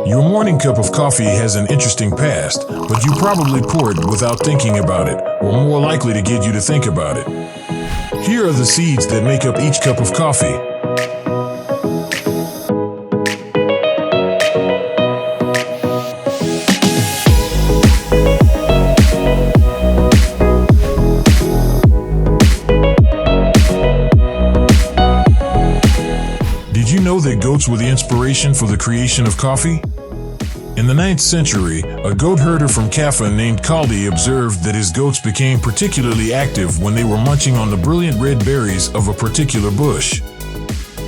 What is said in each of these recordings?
Your morning cup of coffee has an interesting past, but you probably pour it without thinking about it, or more likely to get you to think about it. Here are the seeds that make up each cup of coffee. Did you know that goats were the inspiration for the creation of coffee? In the 9th century, a goat herder from Kaffa named Kaldi observed that his goats became particularly active when they were munching on the brilliant red berries of a particular bush.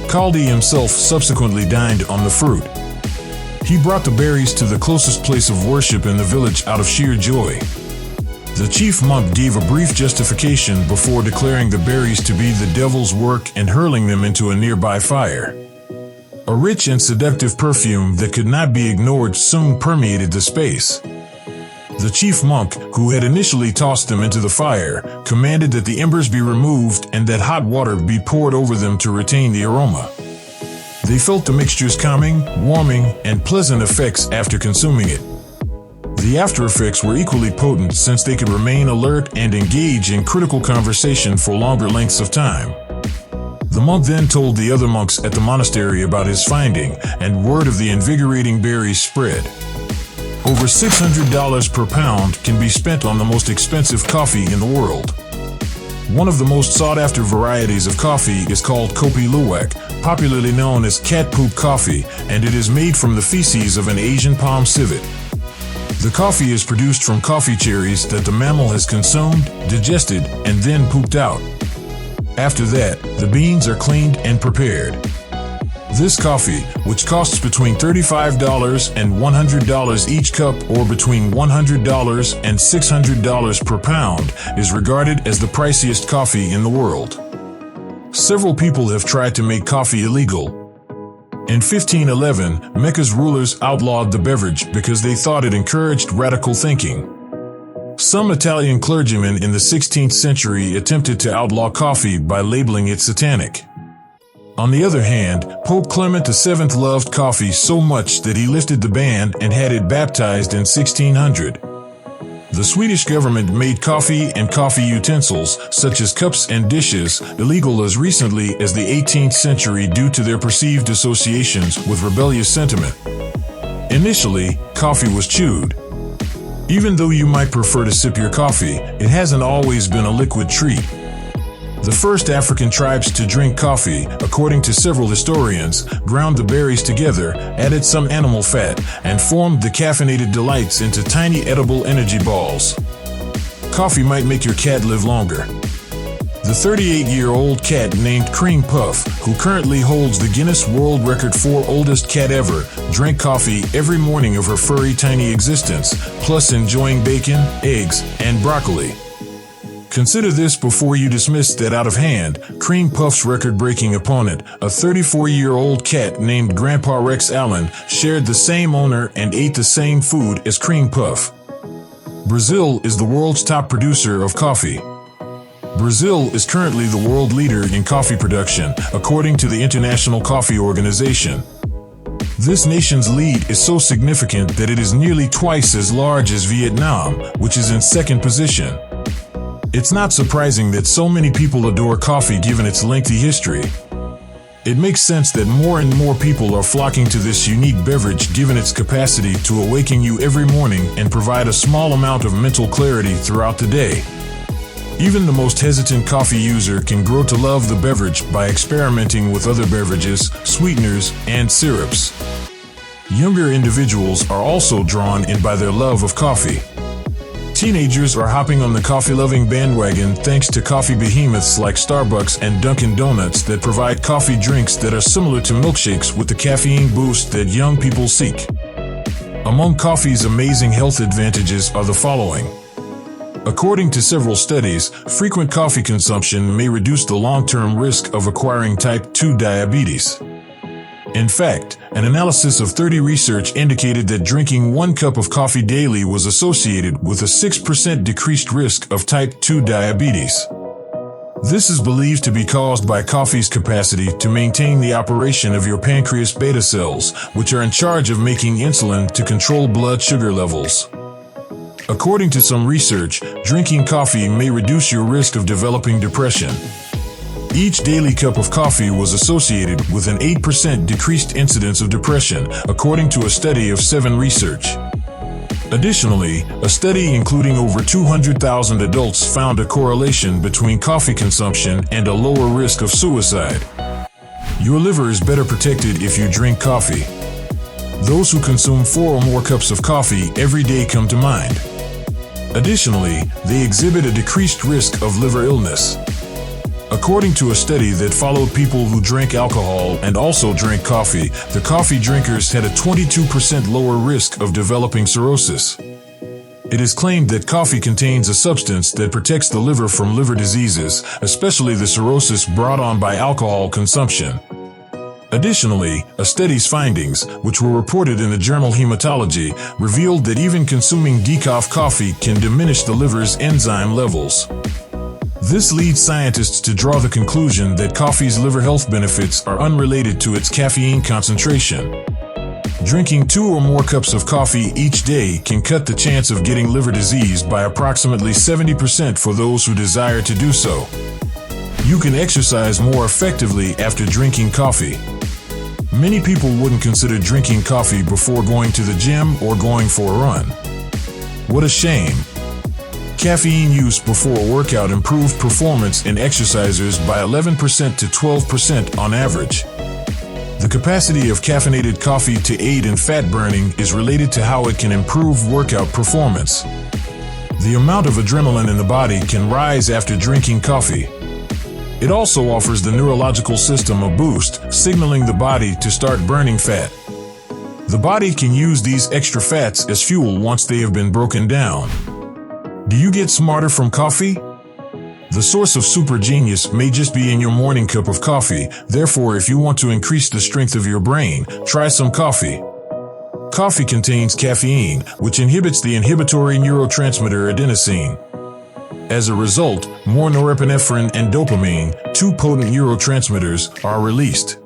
Kaldi himself subsequently dined on the fruit. He brought the berries to the closest place of worship in the village out of sheer joy. The chief monk gave a brief justification before declaring the berries to be the devil's work and hurling them into a nearby fire. A rich and seductive perfume that could not be ignored soon permeated the space. The chief monk, who had initially tossed them into the fire, commanded that the embers be removed and that hot water be poured over them to retain the aroma. They felt the mixture's calming, warming, and pleasant effects after consuming it. The after effects were equally potent since they could remain alert and engage in critical conversation for longer lengths of time. The monk then told the other monks at the monastery about his finding, and word of the invigorating berries spread. Over $600 per pound can be spent on the most expensive coffee in the world. One of the most sought-after varieties of coffee is called Kopi Luwak, popularly known as cat poop coffee, and it is made from the feces of an Asian palm civet. The coffee is produced from coffee cherries that the mammal has consumed, digested, and then pooped out. After that, the beans are cleaned and prepared. This coffee, which costs between $35 and $100 each cup or between $100 and $600 per pound, is regarded as the priciest coffee in the world. Several people have tried to make coffee illegal. In 1511, Mecca's rulers outlawed the beverage because they thought it encouraged radical thinking. Some Italian clergymen in the 16th century attempted to outlaw coffee by labeling it satanic. On the other hand, Pope Clement VII loved coffee so much that he lifted the ban and had it baptized in 1600. The Swedish government made coffee and coffee utensils, such as cups and dishes, illegal as recently as the 18th century due to their perceived associations with rebellious sentiment. Initially, coffee was chewed. Even though you might prefer to sip your coffee, it hasn't always been a liquid treat. The first African tribes to drink coffee, according to several historians, ground the berries together, added some animal fat, and formed the caffeinated delights into tiny edible energy balls. Coffee might make your cat live longer. The 38-year-old cat named Cream Puff, who currently holds the Guinness World Record for oldest cat ever, drank coffee every morning of her furry tiny existence, plus enjoying bacon, eggs, and broccoli. Consider this before you dismiss that out of hand, Cream Puff's record-breaking opponent, a 34-year-old cat named Grandpa Rex Allen, shared the same owner and ate the same food as Cream Puff. Brazil is the world's top producer of coffee. Brazil is currently the world leader in coffee production, according to the International Coffee Organization. This nation's lead is so significant that it is nearly twice as large as Vietnam, which is in second position. It's not surprising that so many people adore coffee given its lengthy history. It makes sense that more and more people are flocking to this unique beverage given its capacity to awaken you every morning and provide a small amount of mental clarity throughout the day. Even the most hesitant coffee user can grow to love the beverage by experimenting with other beverages, sweeteners, and syrups. Younger individuals are also drawn in by their love of coffee. Teenagers are hopping on the coffee-loving bandwagon thanks to coffee behemoths like Starbucks and Dunkin' Donuts that provide coffee drinks that are similar to milkshakes with the caffeine boost that young people seek. Among coffee's amazing health advantages are the following. According to several studies, frequent coffee consumption may reduce the long-term risk of acquiring type 2 diabetes. In fact, an analysis of 30 research indicated that drinking 1 cup of coffee daily was associated with a 6% decreased risk of type 2 diabetes. This is believed to be caused by coffee's capacity to maintain the operation of your pancreas beta cells, which are in charge of making insulin to control blood sugar levels. According to some research, drinking coffee may reduce your risk of developing depression. Each daily cup of coffee was associated with an 8% decreased incidence of depression, according to a study of 7 research. Additionally, a study including over 200,000 adults found a correlation between coffee consumption and a lower risk of suicide. Your liver is better protected if you drink coffee. Those who consume 4 or more cups of coffee every day come to mind. Additionally, they exhibit a decreased risk of liver illness. According to a study that followed people who drank alcohol and also drank coffee, the coffee drinkers had a 22% lower risk of developing cirrhosis. It is claimed that coffee contains a substance that protects the liver from liver diseases, especially the cirrhosis brought on by alcohol consumption. Additionally, a study's findings, which were reported in the journal Hematology, revealed that even consuming decaf coffee can diminish the liver's enzyme levels. This leads scientists to draw the conclusion that coffee's liver health benefits are unrelated to its caffeine concentration. Drinking 2 or more cups of coffee each day can cut the chance of getting liver disease by approximately 70% for those who desire to do so. You can exercise more effectively after drinking coffee. Many people wouldn't consider drinking coffee before going to the gym or going for a run. What a shame. Caffeine use before a workout improved performance in exercisers by 11% to 12% on average. The capacity of caffeinated coffee to aid in fat burning is related to how it can improve workout performance. The amount of adrenaline in the body can rise after drinking coffee. It also offers the neurological system a boost, signaling the body to start burning fat. The body can use these extra fats as fuel once they have been broken down. Do you get smarter from coffee? The source of super genius may just be in your morning cup of coffee. Therefore, if you want to increase the strength of your brain, try some coffee. Coffee contains caffeine, which inhibits the inhibitory neurotransmitter adenosine. As a result, more norepinephrine and dopamine, 2 potent neurotransmitters, are released.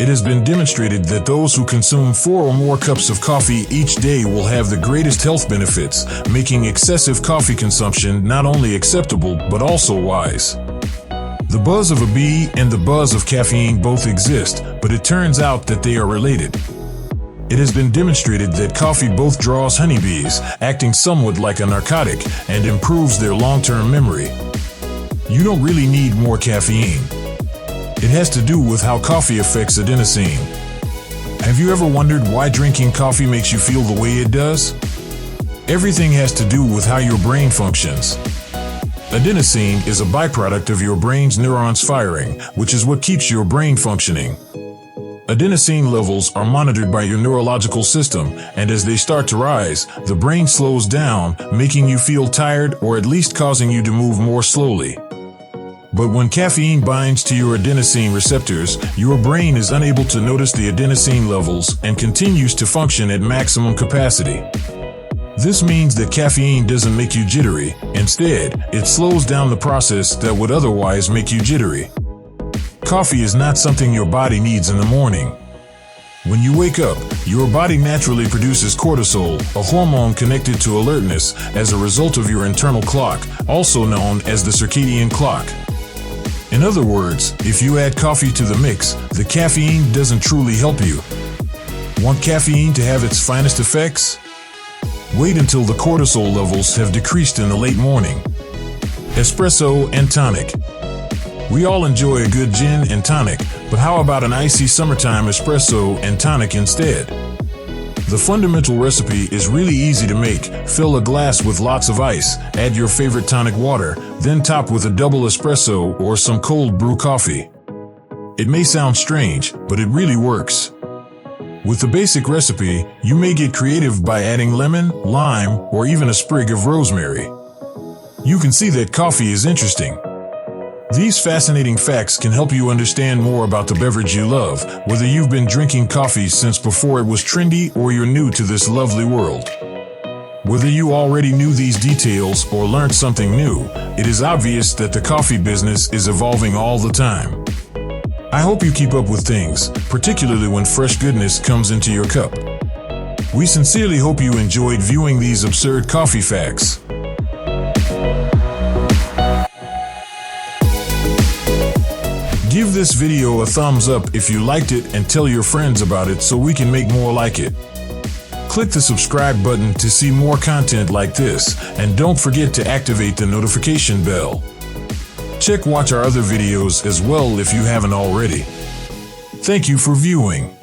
It has been demonstrated that those who consume 4 or more cups of coffee each day will have the greatest health benefits, making excessive coffee consumption not only acceptable but also wise. The buzz of a bee and the buzz of caffeine both exist, but it turns out that they are related. It has been demonstrated that coffee both draws honeybees, acting somewhat like a narcotic, and improves their long-term memory. You don't really need more caffeine. It has to do with how coffee affects adenosine. Have you ever wondered why drinking coffee makes you feel the way it does? Everything has to do with how your brain functions. Adenosine is a byproduct of your brain's neurons firing, which is what keeps your brain functioning. Adenosine levels are monitored by your neurological system, and as they start to rise, the brain slows down, making you feel tired or at least causing you to move more slowly. But when caffeine binds to your adenosine receptors, your brain is unable to notice the adenosine levels and continues to function at maximum capacity. This means that caffeine doesn't make you jittery. Instead, it slows down the process that would otherwise make you jittery. Coffee is not something your body needs in the morning. When you wake up, your body naturally produces cortisol, a hormone connected to alertness, as a result of your internal clock, also known as the circadian clock. In other words, if you add coffee to the mix, the caffeine doesn't truly help you. Want caffeine to have its finest effects? Wait until the cortisol levels have decreased in the late morning. Espresso and tonic. We all enjoy a good gin and tonic, but how about an icy summertime espresso and tonic instead? The fundamental recipe is really easy to make. Fill a glass with lots of ice, add your favorite tonic water, then top with a double espresso or some cold brew coffee. It may sound strange, but it really works. With the basic recipe, you may get creative by adding lemon, lime, or even a sprig of rosemary. You can see that coffee is interesting. These fascinating facts can help you understand more about the beverage you love, whether you've been drinking coffee since before it was trendy or you're new to this lovely world. Whether you already knew these details or learned something new, it is obvious that the coffee business is evolving all the time. I hope you keep up with things, particularly when fresh goodness comes into your cup. We sincerely hope you enjoyed viewing these absurd coffee facts. Give this video a thumbs up if you liked it and tell your friends about it so we can make more like it. Click the subscribe button to see more content like this, and don't forget to activate the notification bell. Watch our other videos as well if you haven't already. Thank you for viewing.